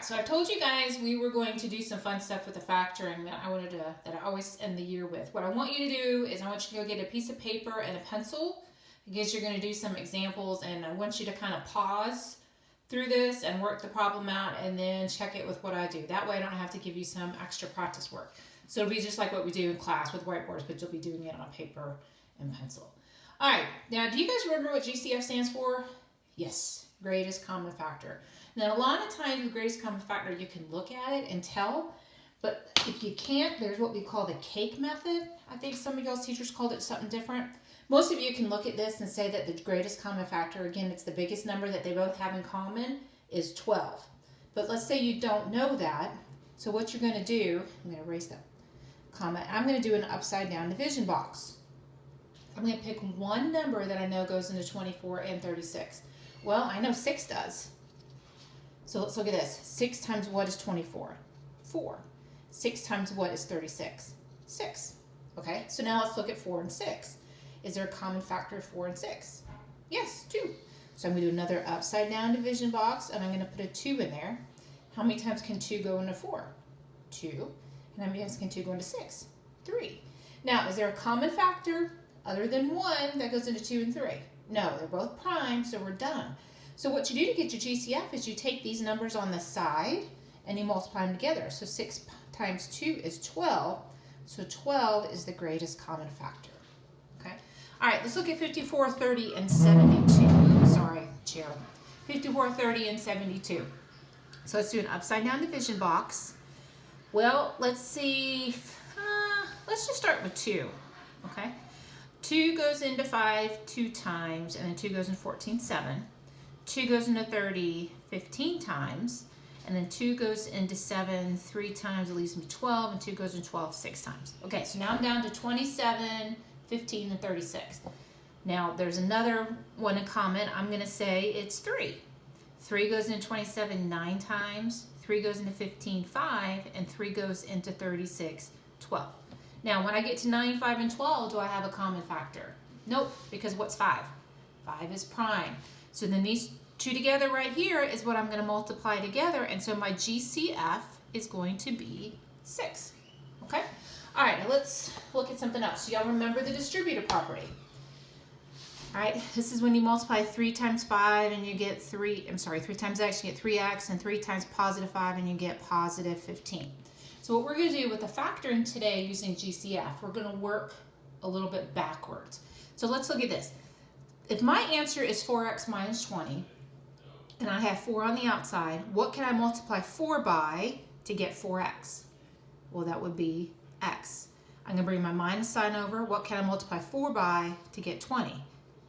so I told you guys we were going to do some fun stuff with the factoring that I always end the year with. What I want you to do is I want you to go get a piece of paper and a pencil because you're going to do some examples, and I want you to kind of pause through this and work the problem out and then check it with what I do. That way I don't have to give you some extra practice work. So it'll be just like what we do in class with whiteboards, but you'll be doing it on paper and pencil. All right, now do you guys remember what GCF stands for? Yes, greatest common factor. Now, a lot of times with greatest common factor, you can look at it and tell, but if you can't, there's what we call the cake method. I think some of y'all's teachers called it something different. Most of you can look at this and say that the greatest common factor, again, it's the biggest number that they both have in common, is 12. But let's say you don't know that, so what you're going to do, I'm going to erase that comma, I'm going to do an upside down division box. I'm going to pick one number that I know goes into 24 and 36. Well, I know 6 does. So let's look at this. 6 times what is 24? 4. 6 times what is 36? 6. Okay, so now let's look at 4 and 6. Is there a common factor of 4 and 6? Yes, 2. So I'm going to do another upside down division box, and I'm going to put a 2 in there. How many times can 2 go into 4? 2. And how many times can 2 go into 6? 3. Now, is there a common factor other than 1 that goes into 2 and 3? No, they're both prime, so we're done. So what you do to get your GCF is you take these numbers on the side and you multiply them together. So 6 times 2 is 12. So 12 is the greatest common factor. Okay. All right, let's look at 54, 30, and 72. Sorry, chair. 54, 30, and 72. So let's do an upside down division box. Well, let's see. Let's just start with 2. Okay. 2 goes into 5 2 times, and then 2 goes into 14, 7. 2 goes into 30 15 times, and then 2 goes into 7 3 times, it leaves me 12, and 2 goes into 12 6 times. Okay, so now I'm down to 27, 15, and 36. Now there's another one in common. I'm going to say it's 3. 3 goes into 27 9 times, 3 goes into 15 5, and 3 goes into 36 12. Now when I get to 9, 5, and 12, do I have a common factor? Nope, because what's 5? 5 is prime. So then these two together right here is what I'm going to multiply together, and so my GCF is going to be 6. Okay? All right, now let's look at something else. So y'all remember the distributive property. All right, this is when you multiply 3 times 5 and you get 3 times x, you get 3x, and 3 times positive 5 and you get positive 15. So what we're going to do with the factoring today using GCF, we're going to work a little bit backwards. So let's look at this. If my answer is 4x minus 20, and I have 4 on the outside, what can I multiply 4 by to get 4x? Well, that would be x. I'm going to bring my minus sign over. What can I multiply 4 by to get 20?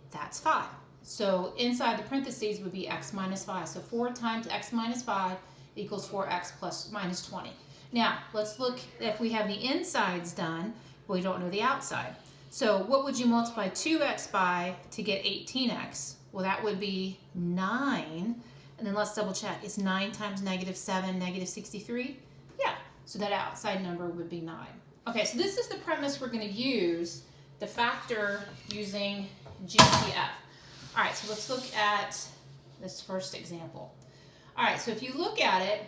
That's 5. So inside the parentheses would be x minus 5. So 4 times x minus 5 equals 4x plus minus 20. Now, let's look if we have the insides done, but we don't know the outside. So what would you multiply 2x by to get 18x? Well, that would be 9. And then let's double check. Is 9 times negative 7 negative 63? Yeah, so that outside number would be 9. Okay, so this is the premise we're going to use, the factor using GCF. All right, so let's look at this first example. All right, so if you look at it,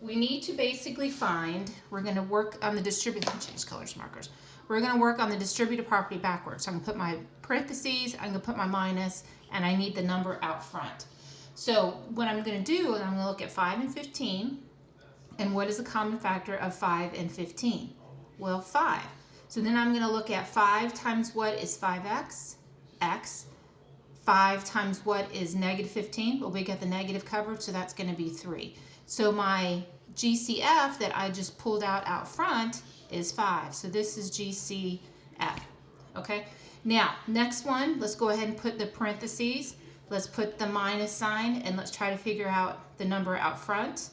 we need to basically find, we're going to work on the distributive, change colors, markers. We're going to work on the distributive property backwards. So I'm going to put my parentheses, I'm going to put my minus, and I need the number out front. So what I'm going to do is I'm going to look at 5 and 15, and what is the common factor of 5 and 15? Well, 5. So then I'm going to look at 5 times what is 5x? X. 5 times what is negative 15? Well, we got the negative covered, so that's going to be 3. So my GCF that I just pulled out front is 5. So this is GCF. Okay? Now, next one, let's go ahead and put the parentheses. Let's put the minus sign, and let's try to figure out the number out front.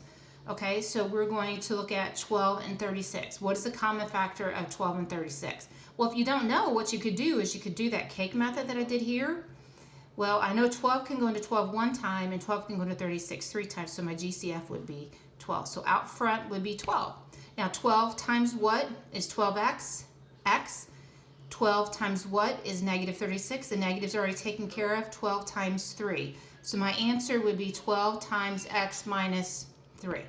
Okay, so we're going to look at 12 and 36. What is the common factor of 12 and 36? Well, if you don't know, what you could do is you could do that cake method that I did here. Well, I know 12 can go into 12 one time, and 12 can go into 36 3 times, so my GCF would be 12. So out front would be 12. Now 12 times what is 12x? X. 12 times what is negative 36? The negative's already taken care of. 12 times 3. So my answer would be 12 times x minus 3.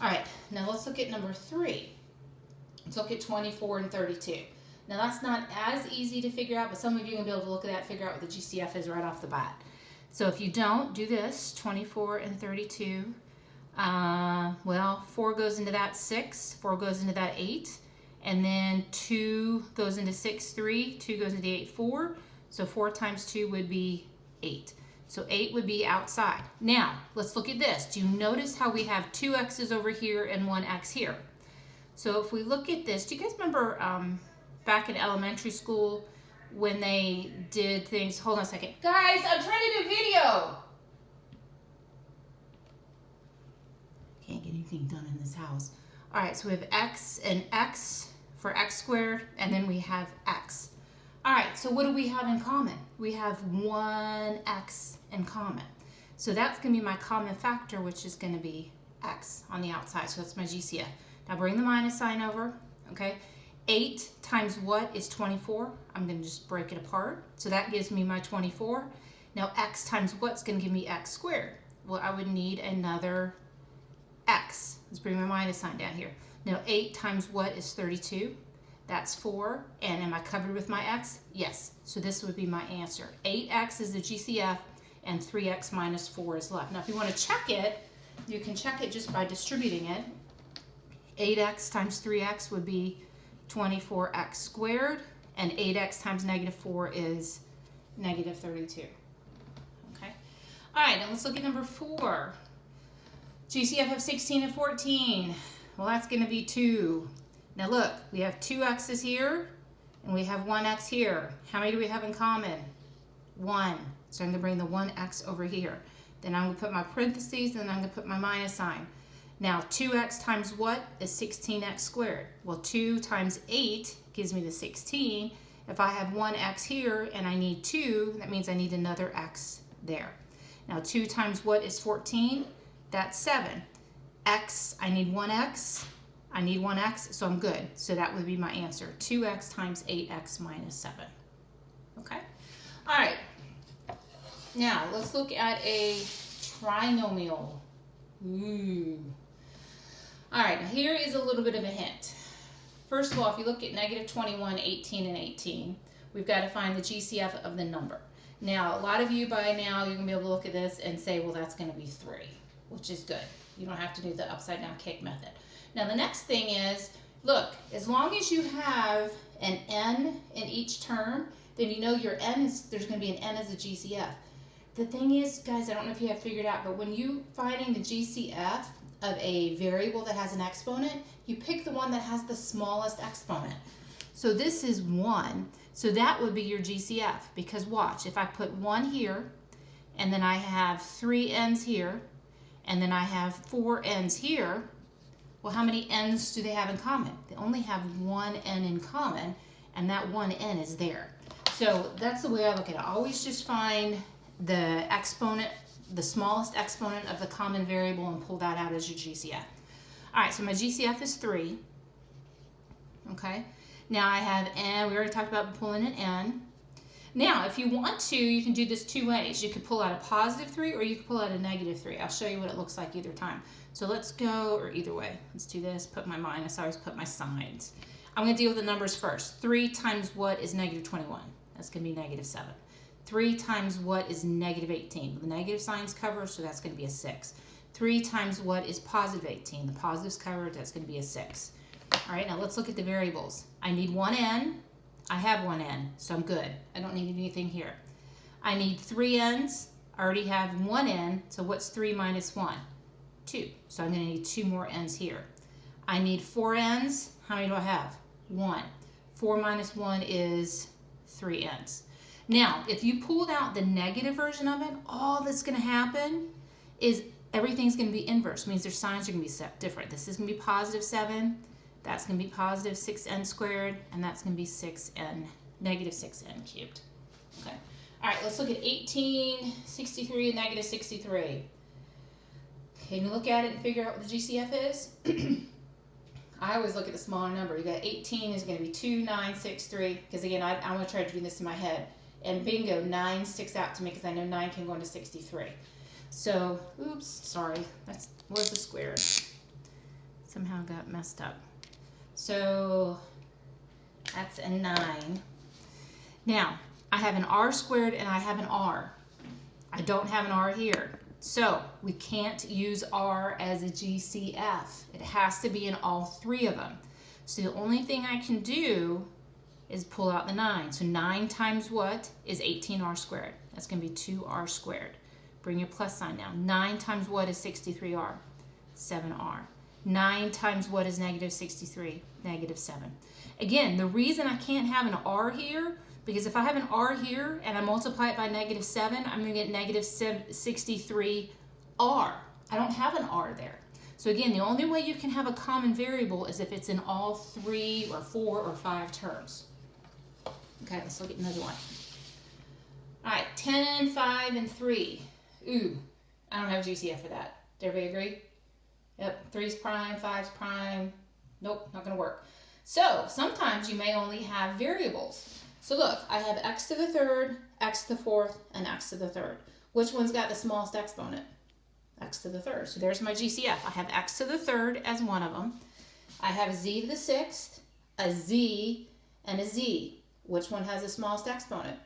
All right, now let's look at number 3. Let's look at 24 and 32. Now that's not as easy to figure out, but some of you are going to be able to look at that and figure out what the GCF is right off the bat. So if you don't, do this, 24 and 32. Well, 4 goes into that 6, 4 goes into that 8, and then 2 goes into 6, 3, 2 goes into 8, 4. So 4 times 2 would be 8. So 8 would be outside. Now, let's look at this. Do you notice how we have 2 x's over here and 1 x here? So if we look at this, do you guys remember back in elementary school when they did things? Hold on a second. Guys, I'm trying to do video. Can't get anything done in this house. All right, so we have x and x for x squared, and then we have x. All right, so what do we have in common? We have 1x in common. So that's going to be my common factor, which is going to be x on the outside. So that's my GCF. Now bring the minus sign over, okay? 8 times what is 24? I'm going to just break it apart. So that gives me my 24. Now x times what's going to give me x squared? Well, I would need another x. Let's bring my minus sign down here. Now 8 times what is 32? That's 4. And am I covered with my x? Yes. So this would be my answer. 8x is the GCF and 3x minus 4 is left. Now if you want to check it, you can check it just by distributing it. 8x times 3x would be 24x squared, and 8x times negative 4 is negative 32. Okay. All right, now let's look at number 4. GCF of 16 and 14. Well, that's going to be 2. Now look, we have 2 x's here, and we have 1 x here. How many do we have in common? 1. So I'm going to bring the 1x over here. Then I'm going to put my parentheses, and I'm going to put my minus sign. Now 2x times what is 16x squared? Well, 2 times 8 gives me the 16. If I have 1x here and I need 2, that means I need another x there. Now 2 times what is 14? That's 7. X, I need 1x. I need 1x, so I'm good. So that would be my answer. 2x times 8x minus 7. Okay? All right. Now, let's look at a trinomial. Ooh. All right, now here is a little bit of a hint. First of all, if you look at negative 21, 18, and 18, we've got to find the GCF of the number. Now, a lot of you by now, you're going to be able to look at this and say, well, that's going to be 3, which is good. You don't have to do the upside down cake method. Now, the next thing is, look, as long as you have an n in each term, then you know your n is, there's going to be an n as a GCF. The thing is, guys, I don't know if you have figured out, but when you finding the GCF of a variable that has an exponent, you pick the one that has the smallest exponent. So this is 1, so that would be your GCF, because watch, if I put 1 here, and then I have 3 n's here, and then I have 4 n's here, well, how many n's do they have in common? They only have 1 n in common, and that 1 n is there. So that's the way I look at it. I always just find the exponent, the smallest exponent of the common variable, and pull that out as your GCF. All right, so my GCF is 3. Okay, now I have n. We already talked about pulling an n. Now, if you want to, you can do this 2 ways. You could pull out a positive 3, or you could pull out a negative 3. I'll show you what it looks like either time. So let's go, or either way. Let's do this. Put my minus. I always put my signs. I'm going to deal with the numbers first. 3 times what is negative 21? That's going to be negative 7. 3 times what is negative 18? The negative signs cover, so that's going to be a 6. 3 times what is positive 18? The positives covered, that's going to be a 6. All right, now let's look at the variables. I need 1 n. I have 1 n, so I'm good. I don't need anything here. I need 3 n's. I already have 1 n, so what's 3 minus 1? 2. So I'm going to need 2 more n's here. I need 4 n's. How many do I have? 1. 4 minus 1 is 3 n's. Now, if you pulled out the negative version of it, all that's going to happen is everything's going to be inverse. It means their signs are going to be different. This is going to be positive 7. That's going to be positive 6n squared. And that's going to be negative 6n cubed. Okay. All right, let's look at 18, 63, and negative 63. Can you look at it and figure out what the GCF is? I always look at the smaller number. You got 18 is going to be 2, 9, 6, 3. Because again, I want to try to do this in my head. And bingo, 9 sticks out to me because I know 9 can go into 63. So, oops, sorry. Where's the square? somehow got messed up. So that's a 9. Now, I have an r squared and I have an r. I don't have an r here. So we can't use r as a GCF. It has to be in all 3 of them. So the only thing I can do is pull out the 9. So 9 times what is 18r squared? That's going to be 2r squared. Bring your plus sign down. 9 times what is 63r? 7r. 9 times what is negative 63? Negative 7. Again, the reason I can't have an r here, because if I have an r here and I multiply it by negative 7, I'm going to get negative 63r. I don't have an r there. So again, the only way you can have a common variable is if it's in all 3 or 4 or 5 terms. Okay, let's look at another one. All right, 10, 5, and 3. Ooh, I don't have a GCF for that. Did everybody agree? Yep, 3's prime, 5's prime. Nope, not going to work. So sometimes you may only have variables. So look, I have x to the 3rd, x to the 4th, and x to the 3rd. Which one's got the smallest exponent? X to the 3rd. So there's my GCF. I have x to the 3rd as one of them. I have a z to the 6th, a z, and a z. Which one has the smallest exponent?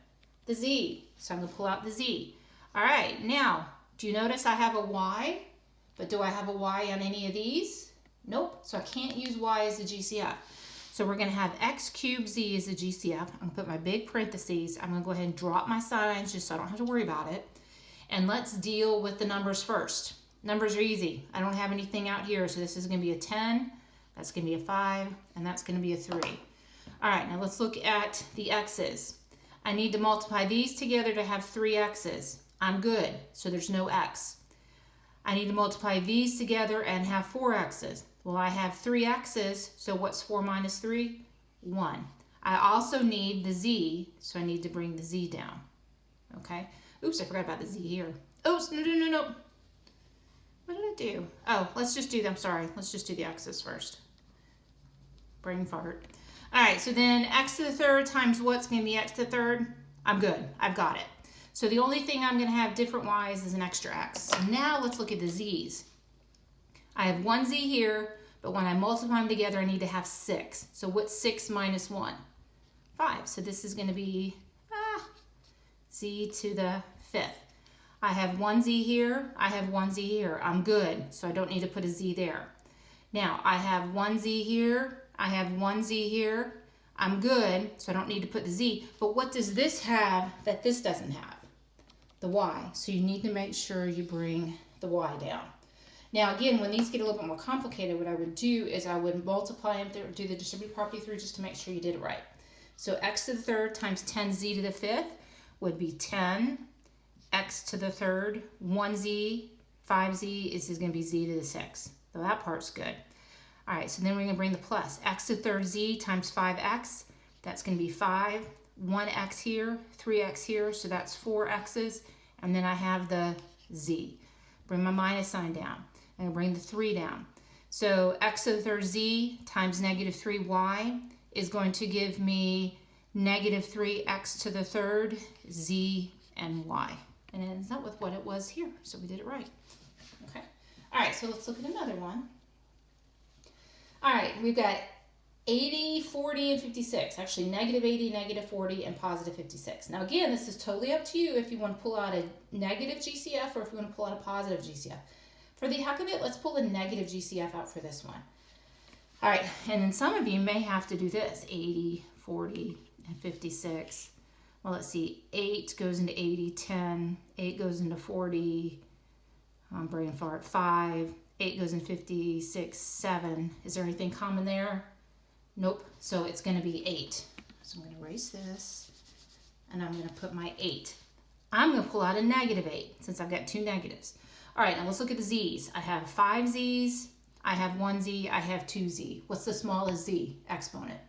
The z. So I'm going to pull out the z. All right, now, do you notice I have a y? But do I have a y on any of these? Nope. So I can't use y as a GCF. So we're going to have x cubed z as a GCF. I'm going to put my big parentheses. I'm going to go ahead and drop my signs just so I don't have to worry about it. And let's deal with the numbers first. Numbers are easy. I don't have anything out here. So this is going to be a 10. That's going to be a 5. And that's going to be a 3. All right, now let's look at the x's. I need to multiply these together to have 3 x's. I'm good. So there's no x. I need to multiply these together and have 4 x's. Well, I have 3 x's, so what's 4 minus 3? 1. I also need the z, so I need to bring the z down. Okay? Oops, I forgot about the z here. Oops, no. What did I do? Oh, let's just do them. Sorry, let's just do the x's first. Brain fart. All right, so then x to the 3rd times what's going to be x to the 3rd? I'm good. I've got it. So the only thing I'm going to have different y's is an extra x. So now let's look at the z's. I have 1 z here, but when I multiply them together, I need to have 6. So what's 6 minus 1? 5. So this is going to be z to the 5th. I have 1 z here. I have 1 z here. I'm good, so I don't need to put a z there. Now, I have 1 z here. I have 1 z here. I'm good, so I don't need to put the z. But what does this have that this doesn't have? The y. So you need to make sure you bring the y down. Now again, when these get a little bit more complicated, what I would do is I would multiply them, do the distributive property through just to make sure you did it right. So x to the 3rd times 10z to the 5th would be 10 x to the 3rd, 1z, 5z is going to be z to the 6th. So that part's good. All right, so then we're going to bring the plus. X to the 3rd z times 5x, that's going to be 5. 1x here, 3x here, so that's 4 x's. And then I have the z. Bring my minus sign down. I'm going to bring the 3 down. So x to the 3rd z times negative 3y is going to give me negative 3x to the 3rd z and y. And it ends up with what it was here. So we did it right. Okay. All right, so let's look at another one. All right, we've got 80, 40, and 56. Actually, negative 80, negative 40, and positive 56. Now, again, this is totally up to you if you want to pull out a negative GCF or if you want to pull out a positive GCF. For the heck of it, let's pull the negative GCF out for this one. All right, and then some of you may have to do this. 80, 40, and 56. Well, let's see. 8 goes into 80, 10. 8 goes into 40. Brain fart. 5. 8 goes into 56, 7. Is there anything common there? Nope. So it's going to be 8. So I'm going to erase this, and I'm going to put my 8. I'm going to pull out a negative 8 since I've got 2 negatives. All right, now let's look at the z's. I have 5 z's. I have 1 z. I have 2 z. What's the smallest z exponent?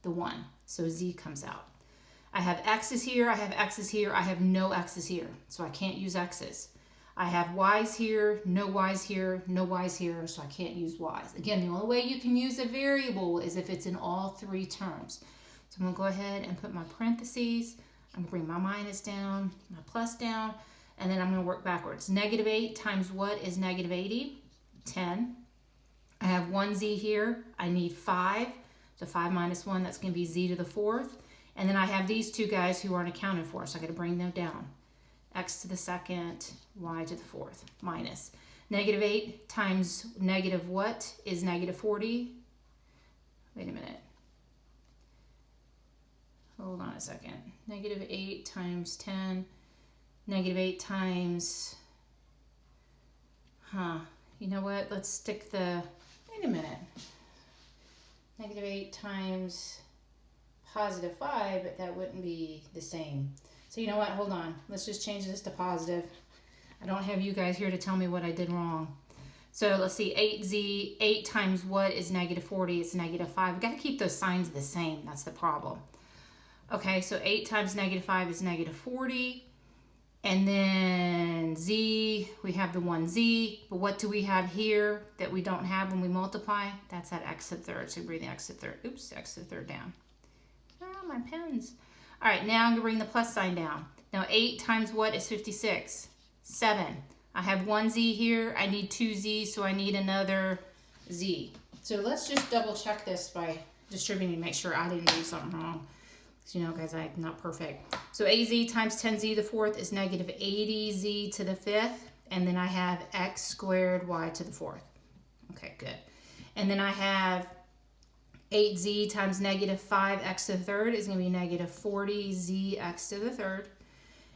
The 1. So z comes out. I have x's here. I have x's here. I have no x's here. So I can't use x's. I have y's here, no y's here, no y's here, so I can't use y's. Again, the only way you can use a variable is if it's in all 3 terms. So I'm going to go ahead and put my parentheses. I'm going to bring my minus down, my plus down, and then I'm going to work backwards. Negative 8 times what is negative 80? 10. I have have 1z here. I need 5. So 5 minus 1, that's going to be z to the 4th. And then I have these two guys who aren't accounted for, so I got to bring them down. X to the 2nd, y to the 4th, minus. Negative 8 times negative what is negative 40? Wait a minute. Hold on a second. Negative 8 times 10. Negative 8 times... You know what? Let's stick the... Wait a minute. Negative 8 times positive 5, but that wouldn't be the same. So you know what? Hold on. Let's just change this to positive. I don't have you guys here to tell me what I did wrong. So let's see. 8z, 8 times what is negative 40? It's negative 5. We've got to keep those signs the same. That's the problem. Okay, so 8 times negative 5 is negative 40. And then z, we have the 1z. But what do we have here that we don't have when we multiply? That's that x to the third. So bring the x to the third. Oops, x to the third down. Oh, my pens. All right, now I'm going to bring the plus sign down. Now 8 times what is 56? 7. I have 1z here. I need 2z, so I need another z. So let's just double check this by distributing to make sure I didn't do something wrong. So, you know, guys, I'm not perfect. So az times 10z to the 4th is negative 80z to the 5th. And then I have x squared y to the 4th. Okay, good. And then I have 8z times negative 5x to the 3rd is going to be negative 40zx to the 3rd.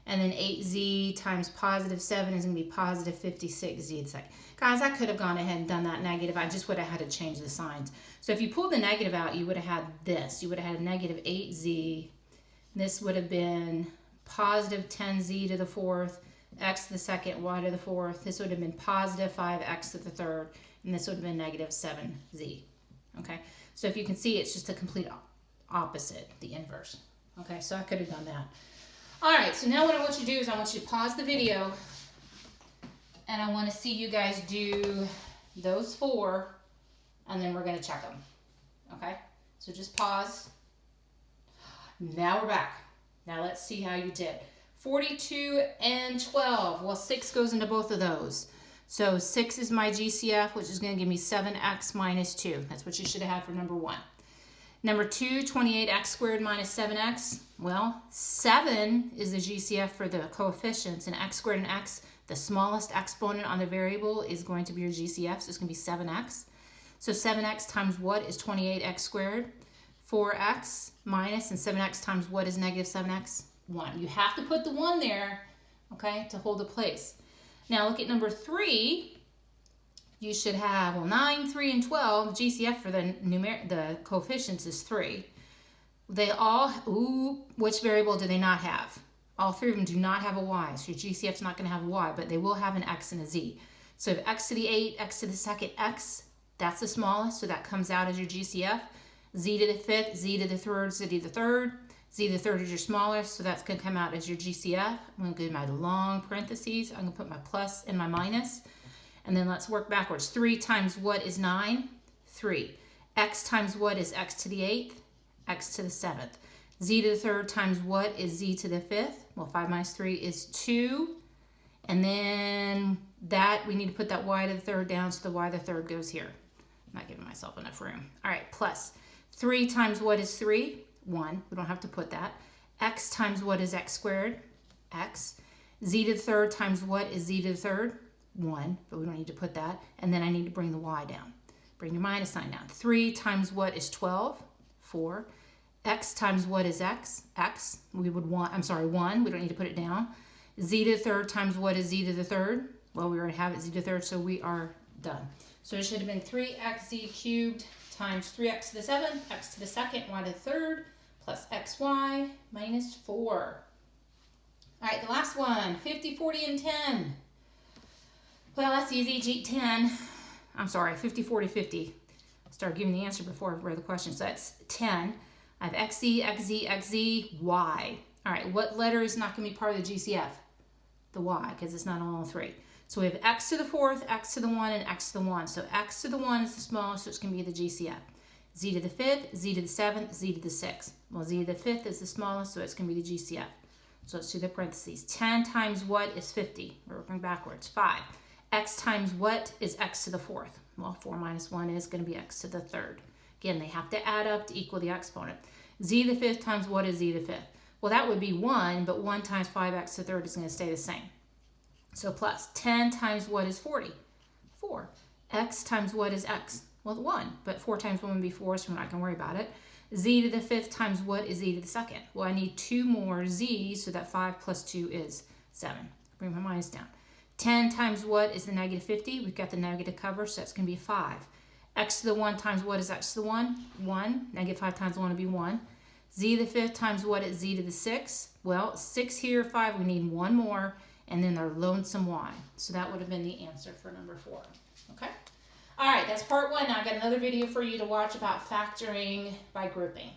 And then 8z times positive 7 is going to be positive 56z to the 2nd. Guys, I could have gone ahead and done that negative. I just would have had to change the signs. So if you pulled the negative out, you would have had this. You would have had a negative 8z. This would have been positive 10z to the 4th, x to the 2nd, y to the 4th. This would have been positive 5x to the 3rd. And this would have been negative 7z. Okay? So if you can see, it's just a complete opposite, the inverse. Okay, so I could have done that. All right, so now what I want you to do is I want you to pause the video, and I want to see you guys do those 4, and then we're going to check them. Okay, so just pause. Now we're back. Now let's see how you did. 42 and 12. Well, 6 goes into both of those. So 6 is my GCF, which is going to give me 7x minus 2. That's what you should have had for number 1. Number 2, 28x squared minus 7x. Well, 7 is the GCF for the coefficients, and x squared and x, the smallest exponent on the variable, is going to be your GCF, so it's going to be 7x. So 7x times what is 28x squared? 4x minus, and 7x times what is negative 7x? 1. You have to put the 1 there, okay, to hold the place. Now look at number 3. You should have, well, 9, 3, and 12. GCF for the coefficients is 3. They all, which variable do they not have? All 3 of them do not have a y, so your GCF is not going to have a y, but they will have an x and a z. So if x to the 8, x to the 2nd, x, that's the smallest, so that comes out as your GCF. Z to the 5th, z to the 3rd, z to the 3rd. Z to the 3rd is your smallest, so that's going to come out as your GCF. I'm going to do my long parentheses. I'm going to put my plus and my minus. And then let's work backwards. 3 times what is 9? 3. X times what is x to the 8th? X to the 7th. Z to the 3rd times what is z to the 5th? Well, 5 minus 3 is 2. And then that, we need to put that y to the 3rd down, so the y to the 3rd goes here. I'm not giving myself enough room. All right, plus 3 times what is 3? 1. We don't have to put that. X times what is x squared? X. Z to the 3rd times what is z to the 3rd? 1, but we don't need to put that. And then I need to bring the y down. Bring your minus sign down. 3 times what is 12? 4. X times what is x? X. We would want, 1. We don't need to put it down. Z to the 3rd times what is z to the 3rd? Well, we already have it, z to the 3rd, so we are done. So it should have been 3xz cubed times 3x to the 7th, x to the 2nd, y to the 3rd, plus xy minus 4. All right, the last one, 50, 40, and 10. Well, that's easy. 50, 40, 50. Start giving the answer before I read the question. So that's 10. I have xz, xz, xz, y. All right, what letter is not going to be part of the GCF? The y, because it's not on all 3. So we have x to the 4th, x to the 1, and x to the 1. So x to the 1 is the smallest, so it's going to be the GCF. Z to the 5th, z to the 7th, z to the 6th. Well, z to the 5th is the smallest, so it's going to be the GCF. So let's do the parentheses. 10 times what is 50? We're working backwards. 5. X times what is x to the 4th? Well, 4 minus 1 is going to be x to the third. Again, they have to add up to equal the exponent. Z to the fifth times what is z to the fifth? Well, that would be 1, but 1 times 5x to the third is going to stay the same. So plus 10 times what is 40? 4. X times what is x? Well, 1, but 4 times 1 would be 4, so we're not going to worry about it. Z to the fifth times what is z to the second? Well, I need 2 more z's, so that 5 plus 2 is 7. Bring my minus down. 10 times what is the negative 50? We've got the negative cover, so that's going to be 5. X to the 1 times what is x to the 1? 1. Negative 5 times 1 would be 1. Z to the fifth times what is z to the 6? Well, 6 here, 5, we need 1 more, and then our lonesome y. So that would have been the answer for number 4. Okay? All right, that's part 1. Now I got another video for you to watch about factoring by grouping.